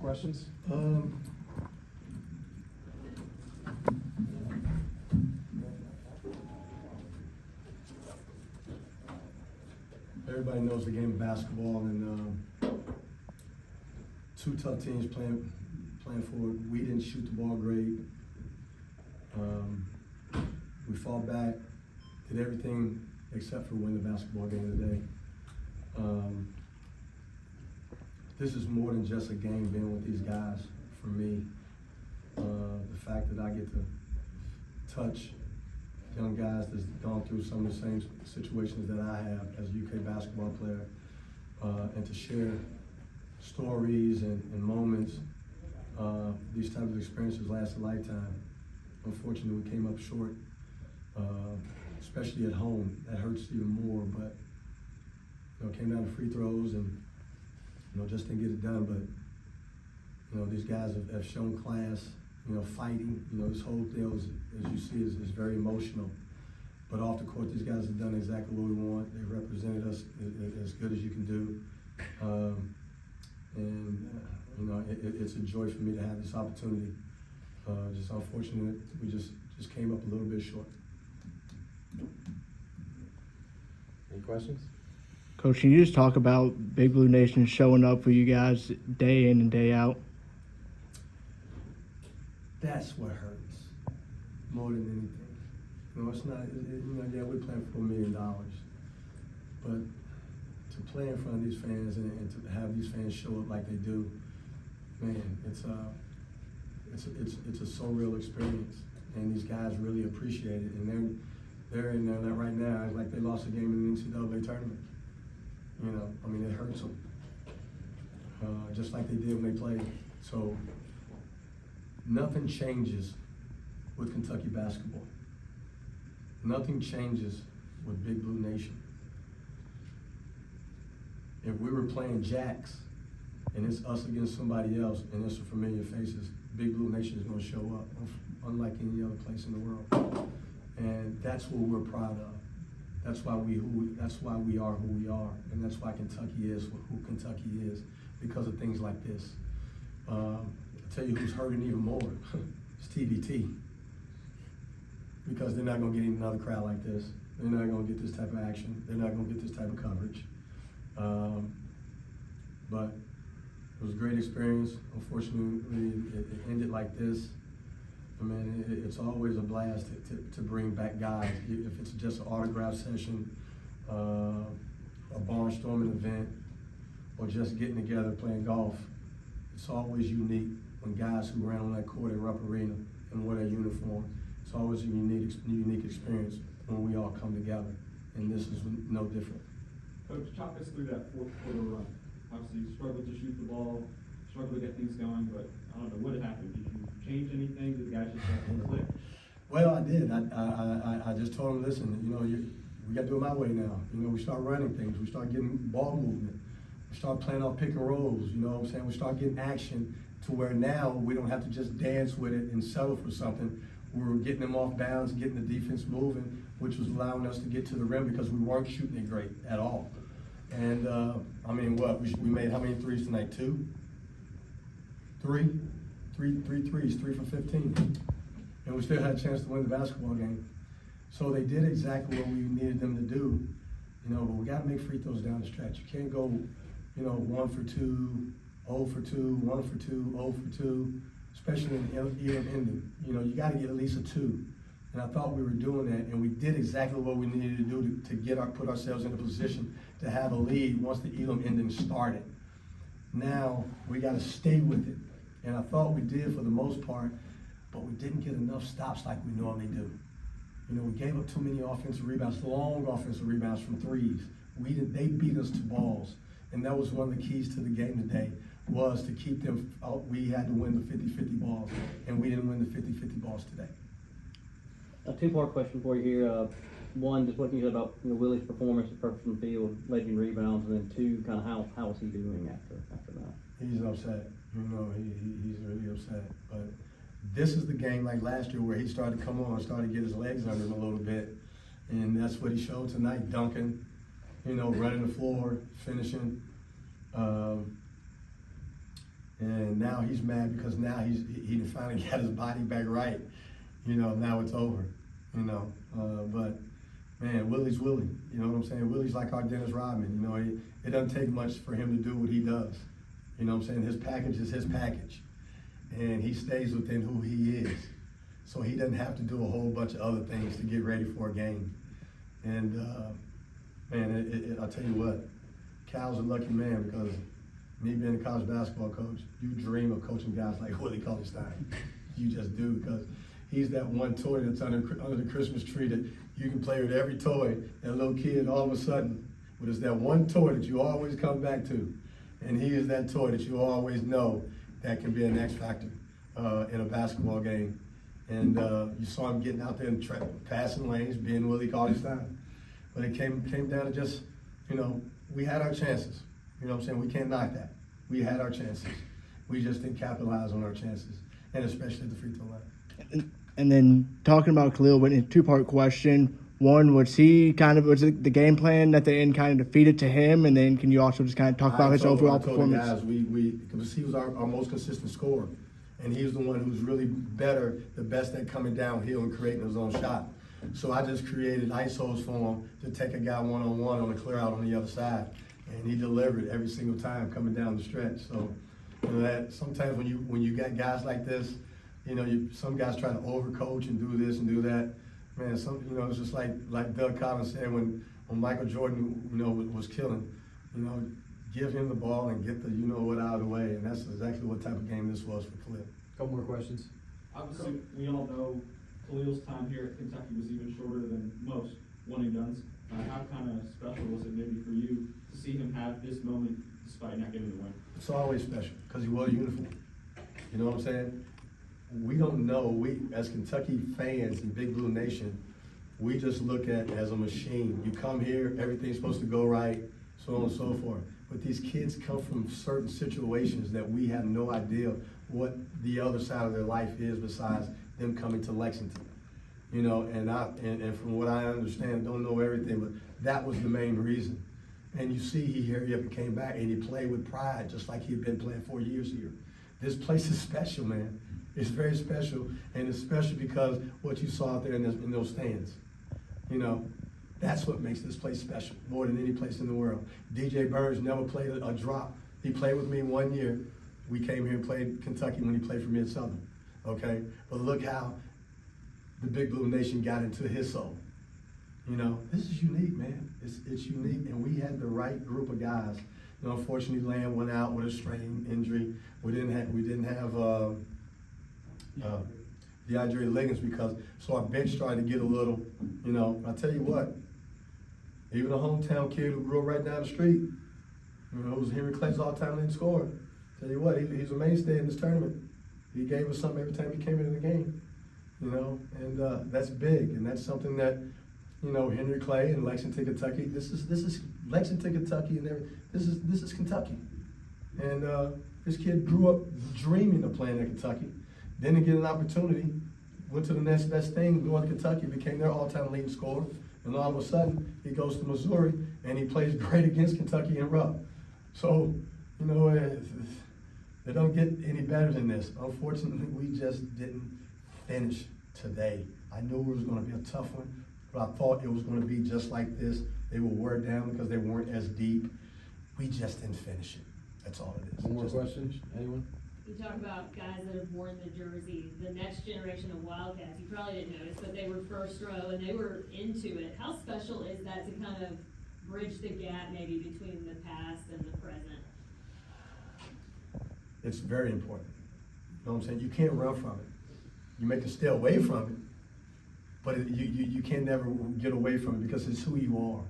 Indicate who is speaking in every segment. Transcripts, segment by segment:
Speaker 1: questions?
Speaker 2: Everybody knows the game of basketball, and two tough teams playing for it. We didn't shoot the ball great. We fought back, did everything except for win the basketball game today. This is more than just a game being with these guys for me. The fact that I get to touch young guys that's gone through some of the same situations that I have as a UK basketball player, and to share stories and moments. These types of experiences last a lifetime. Unfortunately, we came up short, especially at home. That hurts even more, but came down to free throws and just didn't get it done. But these guys have shown class. Fighting. This whole deal, as you see, is very emotional. But off the court, these guys have done exactly what we want. They represented us as good as you can do. It's a joy for me to have this opportunity. Just unfortunate, we just came up a little bit short.
Speaker 1: Any questions?
Speaker 3: Coach, can you just talk about Big Blue Nation showing up for you guys day in and day out?
Speaker 2: That's what hurts more than anything. It's not. Yeah, we're playing for $1 million, but to play in front of these fans and to have these fans show up like they do, man, it's a surreal experience, and these guys really appreciate it. And they're in there right now. It's like they lost a game in the NCAA tournament. It hurts them, just like they did when they played. So nothing changes with Kentucky basketball. Nothing changes with Big Blue Nation. If we were playing Jacks and it's us against somebody else and it's a familiar faces, Big Blue Nation is going to show up, unlike any other place in the world. And that's what we're proud of. That's why we are who we are, and that's why Kentucky is who Kentucky is, because of things like this. I'll tell you who's hurting even more. It's TBT. Because they're not going to get another crowd like this. They're not going to get this type of action. They're not going to get this type of coverage. But it was a great experience. Unfortunately, it ended like this. It's always a blast to bring back guys. If it's just an autograph session, a barnstorming event, or just getting together playing golf, it's always unique when guys who ran on that court at Rupp Arena and wore their uniform. It's always a unique experience when we all come together, and this is no different.
Speaker 4: Coach, talk us through that fourth quarter run. Obviously, you struggled to shoot the ball, struggled to get things going, but I don't know what happened. Did you change anything? Did the guys just have to click?
Speaker 2: Well, I did. I just told them, listen, we got to do it my way now. We start running things. We start getting ball movement. We start playing off pick and rolls. You know what I'm saying? We start getting action to where now we don't have to just dance with it and settle for something. We were getting them off bounds, getting the defense moving, which was allowing us to get to the rim because we weren't shooting it great at all. And we made how many threes tonight? Three threes, 3 for 15. And we still had a chance to win the basketball game. So they did exactly what we needed them to do, but we got to make free throws down the stretch. You can't go, 1 for 2, 0 for 2, 1 for 2, 0 for 2, especially in the ending. You got to get at least a 2. And I thought we were doing that, and we did exactly what we needed to do to put ourselves in a position to have a lead once the Elam ending started. Now we got to stay with it, and I thought we did for the most part, but we didn't get enough stops like we normally do. We gave up too many offensive rebounds, long offensive rebounds from threes. They beat us to balls, and that was one of the keys to the game today, was to keep them out. We had to win the 50-50 balls, and we didn't win the 50-50 balls today.
Speaker 5: A two-part question for you here. One, just what you said about Willie's performance, perfect from the field, led you in rebounds, and then two, kind of how is he doing after that?
Speaker 2: He's upset. He's really upset. But this is the game like last year where he started to come on, started to get his legs under him a little bit, and that's what he showed tonight, dunking, running the floor, finishing. And now he's mad because now he finally got his body back right. You know, now it's over. You know, but man, Willie's Willie. You know what I'm saying? Willie's like our Dennis Rodman. You know, it doesn't take much for him to do what he does. You know what I'm saying? His package is his package, and he stays within who he is. So he doesn't have to do a whole bunch of other things to get ready for a game. And man, I'll tell you what, Cal's a lucky man because me being a college basketball coach, you dream of coaching guys like Willie Cauley-Stein. You just do, because he's that one toy that's under the Christmas tree that you can play with every toy. That little kid, all of a sudden, but it's that one toy that you always come back to. And he is that toy that you always know that can be an X factor in a basketball game. And you saw him getting out there and passing lanes, being Willie Cauley-Stein. But it came down to just, you know, we had our chances. You know what I'm saying? We can't knock that. We had our chances. We just didn't capitalize on our chances, and especially at the free throw line.
Speaker 3: And then talking about Khalil, but in a two-part question. One, was it the game plan at the end kind of defeated to him? And then can you also just kind of talk about his overall performance?
Speaker 2: I told the guys, because he was our most consistent scorer. And he was the one who's really better, the best at coming downhill and creating his own shot. So I just created ISOs for him to take a guy one-on-one on a clear out on the other side. And he delivered every single time coming down the stretch. So, you know, that sometimes when you got guys like this, you know, some guys try to overcoach and do this and do that. Man, you know, it's just like Doug Collins said when Michael Jordan, you know, was killing, you know, give him the ball and get the you know what out of the way, and that's exactly what type of game this was for Khalil.
Speaker 1: Couple more questions.
Speaker 4: Obviously, we all know Khalil's time here at Kentucky was even shorter than most one and dones. How kind of special was it maybe for you to see him have this moment despite not getting the win?
Speaker 2: It's always special because he wore a uniform. You know what I'm saying? We don't know. We, as Kentucky fans in Big Blue Nation, we just look at it as a machine. You come here, everything's supposed to go right, so on and so forth. But these kids come from certain situations that we have no idea what the other side of their life is besides them coming to Lexington. You know, and from what I understand, don't know everything, but that was the main reason. And you see, he hurried up and came back, and he played with pride, just like he'd been playing 4 years here. This place is special, man. It's very special, and it's special because what you saw out there in those stands. You know, that's what makes this place special, more than any place in the world. DJ Burns never played a drop. He played with me 1 year. We came here and played Kentucky when he played for me at Southern, okay? But look how the Big Blue Nation got into his soul. You know, this is unique, man. It's unique, and we had the right group of guys. You know, unfortunately, Lamb went out with a strain injury. We didn't have DeAndre Liggins so our bench started to get a little, you know. I tell you what, even a hometown kid who grew up right down the street, you know, was Henry Clay's all-time leading scorer. Tell you what, he's a mainstay in this tournament. He gave us something every time he came into the game, you know, and that's big, and that's something that, you know, Henry Clay in Lexington, Kentucky. This is Lexington, Kentucky, and this is Kentucky, and this kid grew up dreaming of playing at Kentucky. Didn't get an opportunity, went to the next best thing, North Kentucky, became their all-time leading scorer, and all of a sudden, he goes to Missouri, and he plays great against Kentucky in Rupp. So, you know, they don't get any better than this. Unfortunately, we just didn't finish today. I knew it was going to be a tough one, but I thought it was going to be just like this. They were wore down because they weren't as deep. We just didn't finish it. That's all it is.
Speaker 1: One more question. Anyone?
Speaker 6: You talk about guys that have worn the jersey, the next generation of Wildcats. You probably didn't notice, but they were first row and they were into it. How special is that to kind of bridge the gap maybe between the past and the present?
Speaker 2: It's very important. You know what I'm saying? You can't run from it. You make a stay away from it, but you can never get away from it because it's who you are.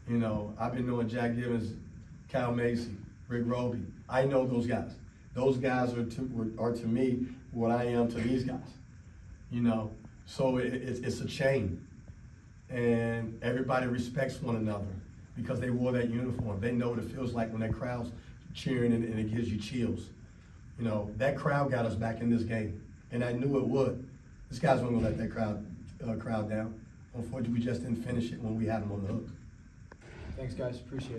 Speaker 2: You know, I've been knowing Jack Gibbons, Kyle Macy, Rick Roby. I know those guys. Those guys are to me what I am to these guys, you know. So it's a chain, and everybody respects one another because they wore that uniform. They know what it feels like when that crowd's cheering and it gives you chills. You know, that crowd got us back in this game, and I knew it would. This guys weren't gonna let that crowd down. Unfortunately, we just didn't finish it when we had them on the hook.
Speaker 1: Thanks, guys. Appreciate it.